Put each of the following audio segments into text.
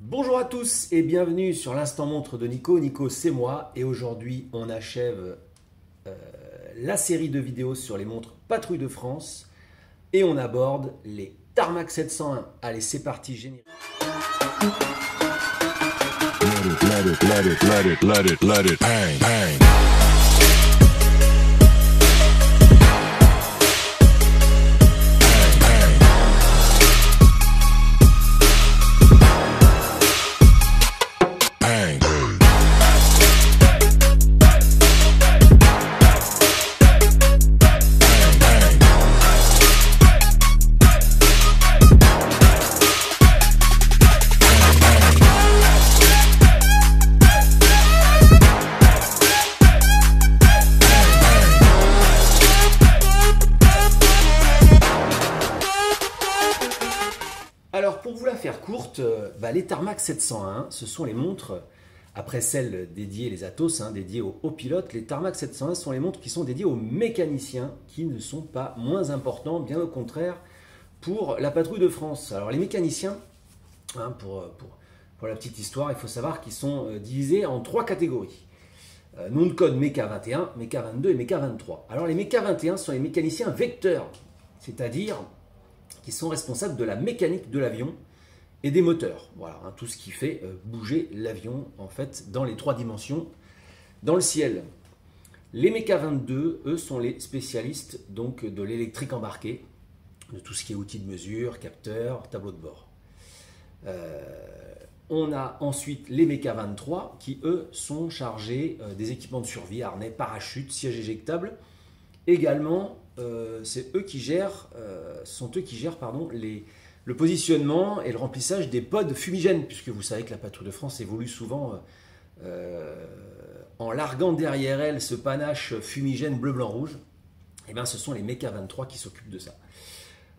Bonjour à tous et bienvenue sur l'instant montre de Nico. Nico, c'est moi et aujourd'hui on achève la série de vidéos sur les montres Patrouille de France et on aborde les Tarmac 701. Allez, c'est parti, générique. Let it, bang, bang. Alors pour vous la faire courte, les Tarmac 701, ce sont les montres, après celles dédiées, les Atos, dédiées aux pilotes, les Tarmac 701 sont les montres qui sont dédiées aux mécaniciens, qui ne sont pas moins importants, bien au contraire, pour la Patrouille de France. Alors les mécaniciens, pour la petite histoire, il faut savoir qu'ils sont divisés en trois catégories. Nom de code MECA 21, MECA 22 et MECA 23. Alors les MECA 21 sont les mécaniciens vecteurs, c'est-à-dire qui sont responsables de la mécanique de l'avion et des moteurs. Voilà, tout ce qui fait bouger l'avion en fait dans les trois dimensions dans le ciel. Les MECA 22, eux, sont les spécialistes donc de l'électrique embarquée, de tout ce qui est outils de mesure, capteurs, tableau de bord. On a ensuite les MECA 23 qui, eux, sont chargés des équipements de survie, harnais, parachutes, sièges éjectables. Également, c'est eux qui gèrent, le positionnement et le remplissage des pods fumigènes, puisque vous savez que la Patrouille de France évolue souvent en larguant derrière elle ce panache fumigène bleu, blanc, rouge. Et bien, ce sont les MECA 23 qui s'occupent de ça.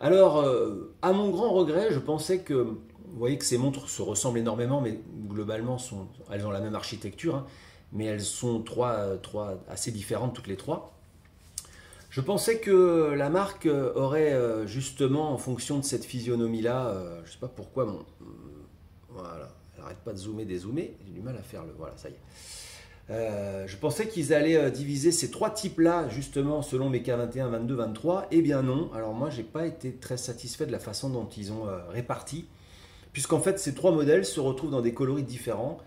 Alors, à mon grand regret, je pensais que, vous voyez que ces montres se ressemblent énormément, mais globalement, elles ont la même architecture, mais elles sont assez différentes toutes les trois. Je pensais que la marque aurait justement, en fonction de cette physionomie-là, je ne sais pas pourquoi, voilà, elle n'arrête pas de zoomer, dézoomer, j'ai du mal à faire le... Voilà, ça y est. Je pensais qu'ils allaient diviser ces trois types-là, justement, selon MECA 21, 22, 23. Eh bien non, alors moi, je n'ai pas été très satisfait de la façon dont ils ont réparti, puisqu'en fait, ces trois modèles se retrouvent dans des coloris différents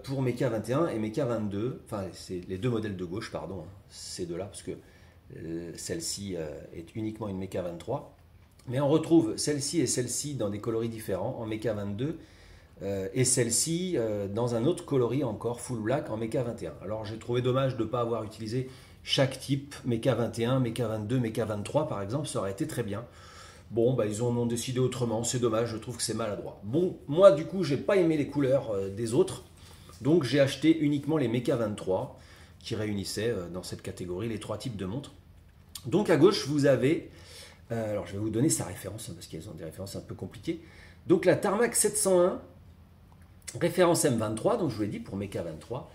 pour MECA 21 et MECA 22. Enfin, c'est les deux modèles de gauche, pardon, ces deux-là, parce que celle-ci est uniquement une MECA 23, mais on retrouve celle-ci et celle-ci dans des coloris différents en MECA 22 et celle-ci dans un autre coloris encore full black en MECA 21. Alors j'ai trouvé dommage de ne pas avoir utilisé chaque type, MECA 21, MECA 22, MECA 23 par exemple, ça aurait été très bien. Bon, ils en ont décidé autrement, c'est dommage, je trouve que c'est maladroit. Bon, moi du coup j'ai pas aimé les couleurs des autres, donc j'ai acheté uniquement les MECA 23 qui réunissaient dans cette catégorie les trois types de montres. Donc à gauche, vous avez, alors je vais vous donner sa référence, parce qu'elles ont des références un peu compliquées. Donc la Tarmac 701, référence M23, donc je vous l'ai dit pour MECA 23,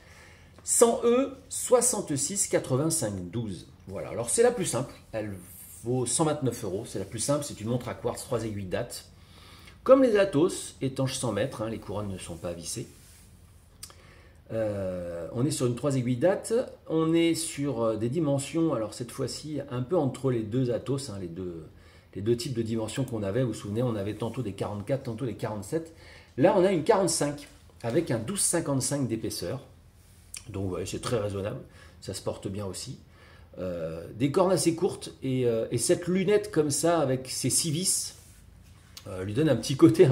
100E 66 85 12. Voilà, alors c'est la plus simple, elle vaut 129 €, c'est la plus simple, c'est une montre à quartz, 3 aiguilles date. Comme les Atos, étanche 100 mètres, les couronnes ne sont pas vissées. On est sur une 3 aiguilles date, on est sur des dimensions, alors cette fois-ci un peu entre les deux Atos, les deux types de dimensions qu'on avait, vous vous souvenez, on avait tantôt des 44, tantôt des 47. Là on a une 45 avec un 12,55 d'épaisseur, donc ouais, c'est très raisonnable, ça se porte bien aussi. Des cornes assez courtes et cette lunette comme ça avec ses 6 vis lui donne un petit côté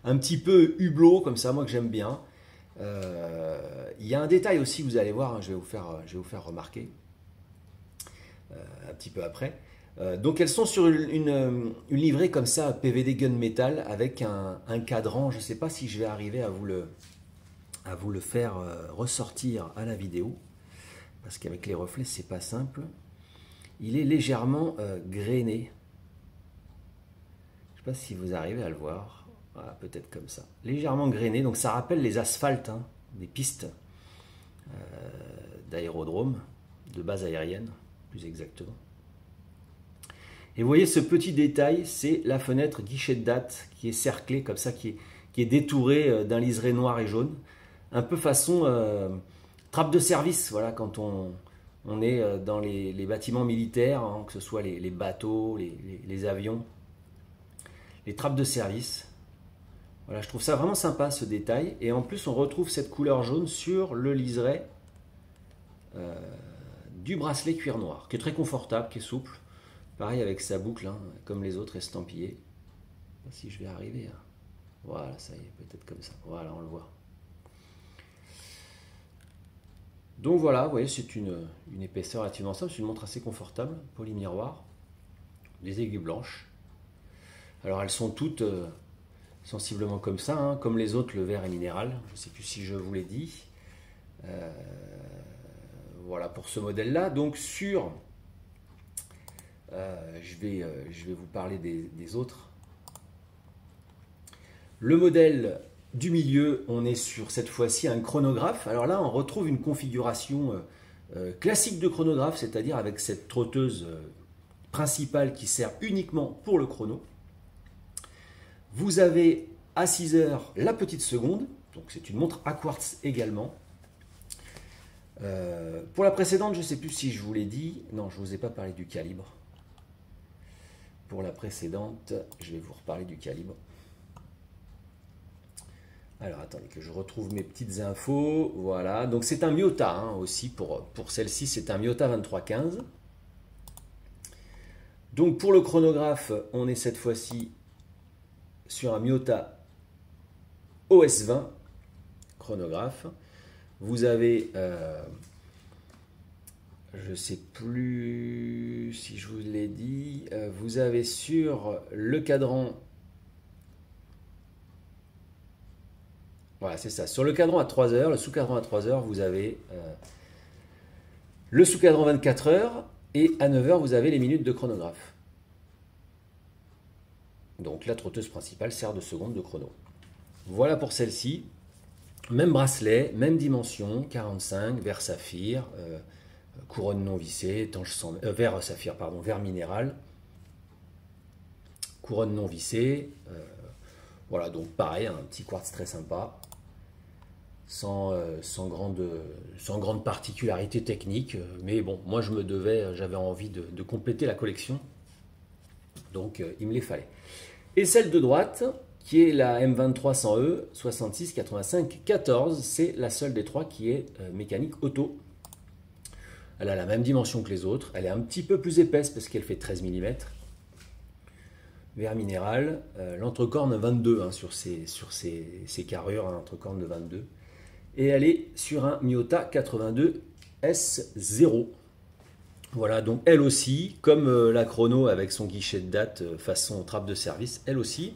un petit peu hublot comme ça, moi que j'aime bien. Il y a un détail aussi, vous allez voir, je vais vous faire remarquer un petit peu après. Donc elles sont sur une livrée comme ça, PVD gunmetal, avec un cadran. Je ne sais pas si je vais arriver à vous le faire ressortir à la vidéo, parce qu'avec les reflets, c'est pas simple. Il est légèrement grainé. Je ne sais pas si vous arrivez à le voir. Voilà, peut-être comme ça. Légèrement grainé, donc ça rappelle les asphaltes, des pistes d'aérodrome, de base aérienne, plus exactement. Et vous voyez ce petit détail, c'est la fenêtre guichet de date qui est cerclée comme ça, qui est détourée d'un liseré noir et jaune. Un peu façon trappe de service, voilà, quand on est dans les bâtiments militaires, hein, que ce soit les bateaux, les avions, les trappes de service. Voilà, je trouve ça vraiment sympa ce détail. Et en plus, on retrouve cette couleur jaune sur le liseré du bracelet cuir noir, qui est très confortable, qui est souple. Pareil avec sa boucle, hein, comme les autres estampillés. Je sais pas si je vais arriver. Hein. Voilà, ça y est, peut-être comme ça. Voilà, on le voit. Donc voilà, vous voyez, c'est une épaisseur relativement simple, c'est une montre assez confortable, polymiroir, des aiguilles blanches. Alors elles sont toutes sensiblement comme ça, hein, comme les autres, le verre est minéral, je ne sais plus si je vous l'ai dit. Voilà pour ce modèle-là. Donc sur, je vais vous parler des autres. Le modèle du milieu, on est sur cette fois-ci un chronographe. Alors là, on retrouve une configuration classique de chronographe, c'est-à-dire avec cette trotteuse principale qui sert uniquement pour le chrono. Vous avez à 6 heures la petite seconde, donc c'est une montre à quartz également. Pour la précédente, je ne sais plus si je vous l'ai dit. Non, je ne vous ai pas parlé du calibre. Pour la précédente, je vais vous reparler du calibre. Alors, attendez que je retrouve mes petites infos. Voilà, donc c'est un Miyota hein, aussi. Pour celle-ci, c'est un Miyota 2315. Donc pour le chronographe, on est cette fois-ci sur un Miyota OS20 chronographe. Vous avez, je ne sais plus si je vous l'ai dit, vous avez sur le cadran, voilà c'est ça, sur le cadran à 3 heures, le sous-cadran à 3 heures, vous avez le sous-cadran 24 heures et à 9 heures, vous avez les minutes de chronographe. Donc la trotteuse principale sert de seconde de chrono. Voilà pour celle-ci. Même bracelet, même dimension, 45, verre saphir, couronne non vissée, verre saphir, pardon, verre minéral, couronne non vissée. Voilà, donc pareil, un petit quartz très sympa, sans grande particularité technique. Mais bon, moi j'avais envie de compléter la collection, donc il me les fallait. Et celle de droite, qui est la M2300E 66 85 14, c'est la seule des trois qui est mécanique auto. Elle a la même dimension que les autres, elle est un petit peu plus épaisse parce qu'elle fait 13 mm. Verre minéral, l'entrecorne 22 hein, sur ses carrures, hein, entrecorne de 22. Et elle est sur un Miyota 82 S0. Voilà, donc elle aussi, comme la chrono avec son guichet de date façon trappe de service, elle aussi,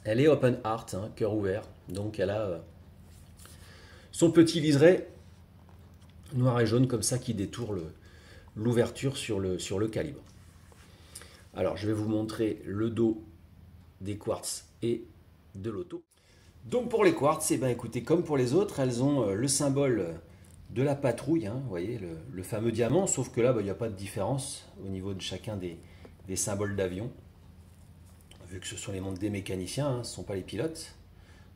elle est open heart, hein, cœur ouvert. Donc elle a son petit liseré noir et jaune comme ça qui détourne l'ouverture sur le calibre. Alors je vais vous montrer le dos des quartz et de l'auto. Donc pour les quartz, eh ben, écoutez, comme pour les autres, elles ont le symbole de la patrouille, hein, vous voyez, le fameux diamant, sauf que là, il n'y a pas de différence au niveau de chacun des symboles d'avion, vu que ce sont les montres des mécaniciens, hein, ce ne sont pas les pilotes.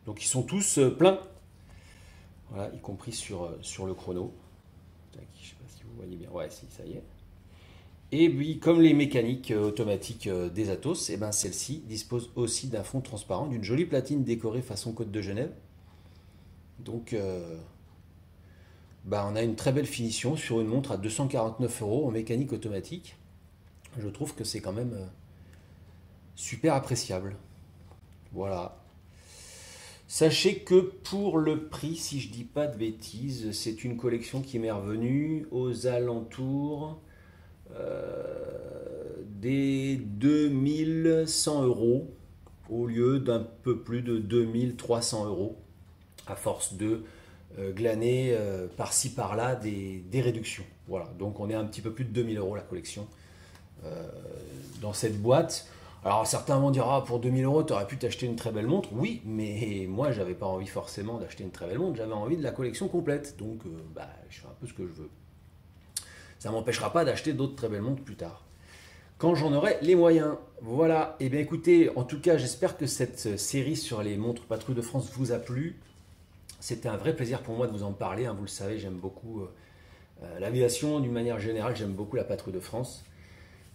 Donc ils sont tous pleins, voilà, y compris sur le chrono. Je ne sais pas si vous voyez bien, ouais, si, ça y est. Et puis, comme les mécaniques automatiques des Atos, eh ben, celle-ci dispose aussi d'un fond transparent, d'une jolie platine décorée façon Côte de Genève. Donc, on a une très belle finition sur une montre à 249 € en mécanique automatique. Je trouve que c'est quand même super appréciable. Voilà. Sachez que pour le prix, si je dis pas de bêtises, c'est une collection qui m'est revenue aux alentours des 2100 € au lieu d'un peu plus de 2300 € à force de glaner par-ci par-là des réductions. Voilà, donc on est un petit peu plus de 2000 € la collection dans cette boîte. Alors certains vont dire, ah, pour 2000 € tu aurais pu t'acheter une très belle montre. Oui, mais moi j'avais pas envie forcément d'acheter une très belle montre, j'avais envie de la collection complète, donc je fais un peu ce que je veux. Ça ne m'empêchera pas d'acheter d'autres très belles montres plus tard. quand j'en aurai les moyens. Voilà, et bien écoutez, en tout cas, j'espère que cette série sur les montres Patrouille de France vous a plu. C'était un vrai plaisir pour moi de vous en parler, hein. Vous le savez, j'aime beaucoup l'aviation d'une manière générale, j'aime beaucoup la Patrouille de France.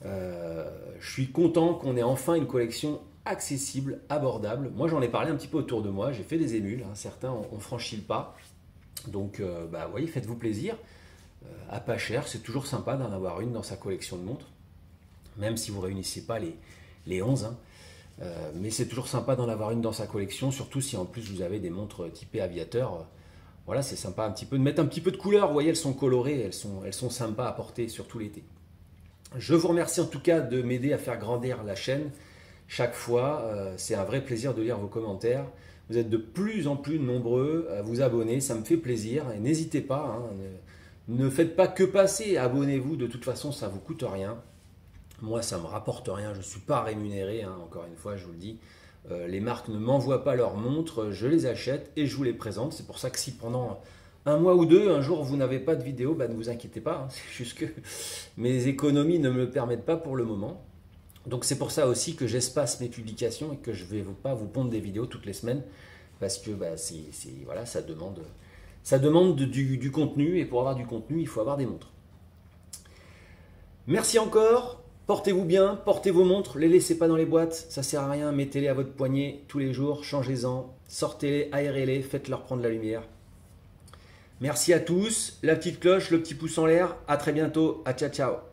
Je suis content qu'on ait enfin une collection accessible, abordable. Moi, j'en ai parlé un petit peu autour de moi, j'ai fait des émules, hein. Certains ont franchi le pas. Donc, bah, voyez, faites-vous plaisir. À pas cher, c'est toujours sympa d'en avoir une dans sa collection de montres, même si vous ne réunissez pas les 11. Hein. Mais c'est toujours sympa d'en avoir une dans sa collection, surtout si en plus vous avez des montres typées aviateur. Voilà, c'est sympa un petit peu de mettre un petit peu de couleur. Vous voyez, elles sont colorées, elles sont sympas à porter, surtout l'été. Je vous remercie en tout cas de m'aider à faire grandir la chaîne chaque fois. C'est un vrai plaisir de lire vos commentaires. Vous êtes de plus en plus nombreux à vous abonner, ça me fait plaisir. Et n'hésitez pas, hein, ne faites pas que passer, abonnez-vous, de toute façon ça ne vous coûte rien. Moi ça ne me rapporte rien, je ne suis pas rémunéré, hein, encore une fois je vous le dis. Les marques ne m'envoient pas leurs montres, je les achète et je vous les présente. C'est pour ça que si pendant un mois ou deux, un jour vous n'avez pas de vidéo, bah, ne vous inquiétez pas, hein, c'est juste que mes économies ne me le permettent pas pour le moment. Donc c'est pour ça aussi que j'espace mes publications et que je ne vais pas vous pondre des vidéos toutes les semaines parce que bah, voilà, ça demande du contenu et pour avoir du contenu, il faut avoir des montres. Merci encore, portez-vous bien, portez vos montres, les laissez pas dans les boîtes, ça sert à rien, mettez-les à votre poignet tous les jours, changez-en, sortez-les, aérez-les, faites-leur prendre la lumière. Merci à tous, la petite cloche, le petit pouce en l'air, à très bientôt, à ciao ciao.